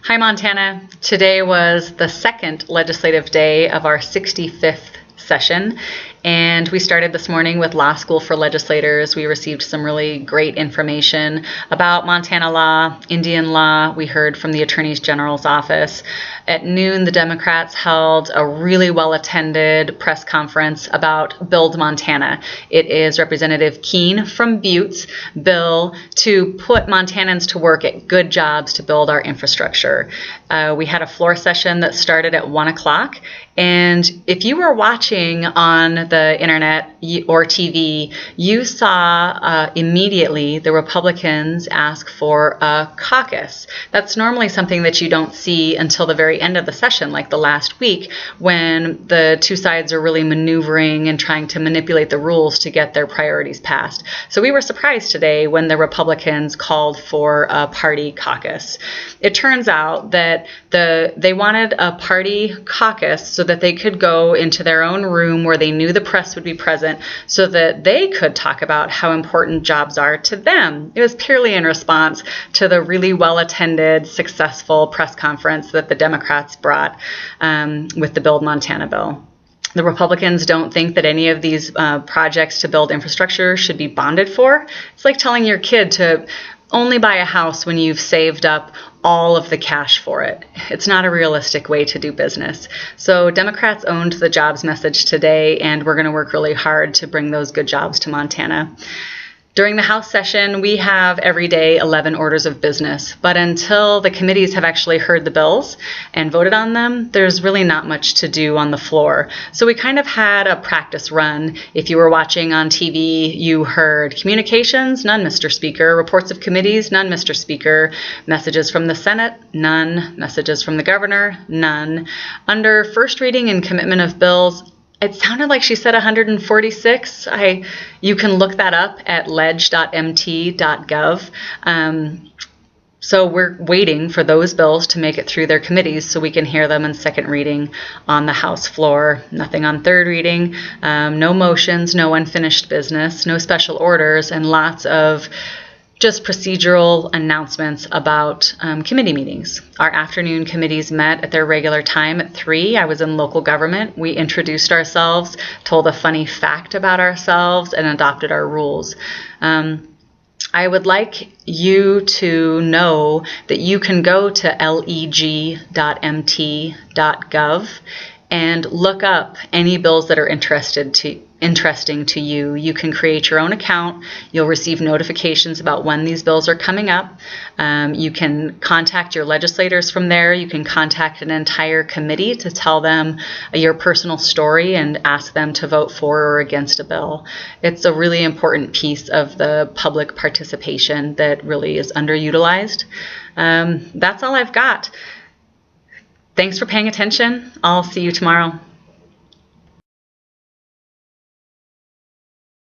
Hi, Montana. Today was the second legislative day of our 65th session, and we started this morning with Law School for Legislators. We received some really great information about Montana law, Indian law. We heard from the Attorney General's office. At noon, the Democrats held a really well-attended press conference about Build Montana. It is Representative Keene from Butte's bill to put Montanans to work at good jobs to build our infrastructure. We had a floor session that started at 1 o'clock. And if you were watching on the internet or TV, you saw immediately the Republicans ask for a caucus. That's normally something that you don't see until the very end of the session, like the last week, when the two sides are really maneuvering and trying to manipulate the rules to get their priorities passed. So we were surprised today when the Republicans called for a party caucus. It turns out that they wanted a party caucus so that they could go into their own room where they knew the press would be present so that they could talk about how important jobs are to them. It was purely in response to the really well-attended, successful press conference that the Democrats brought with the Build Montana bill. The Republicans don't think that any of these projects to build infrastructure should be bonded for. It's like telling your kid to only buy a house when you've saved up all of the cash for it. It's not a realistic way to do business. So Democrats owned the jobs message today, and we're going to work really hard to bring those good jobs to Montana. During the House session, we have every day 11 orders of business, but until the committees have actually heard the bills and voted on them, there's really not much to do on the floor. So we kind of had a practice run. If you were watching on TV, you heard communications, none, Mr. Speaker. Reports of committees, none, Mr. Speaker. Messages from the Senate, none. Messages from the governor, none. Under first reading and commitment of bills, it sounded like she said 146. You can look that up at ledge.mt.gov. So we're waiting for those bills to make it through their committees so we can hear them in second reading on the House floor. Nothing on third reading, no motions, no unfinished business, no special orders, and lots of just procedural announcements about committee meetings. Our afternoon committees met at their regular time at 3. I was in local government. We introduced ourselves, told a funny fact about ourselves, and adopted our rules. I would like you to know that you can go to leg.mt.gov and look up any bills that are interesting to you. You can create your own account. You'll receive notifications about when these bills are coming up. You can contact your legislators from there. You can contact an entire committee to tell them your personal story and ask them to vote for or against a bill. It's a really important piece of the public participation that really is underutilized. That's all I've got. Thanks for paying attention. I'll see you tomorrow.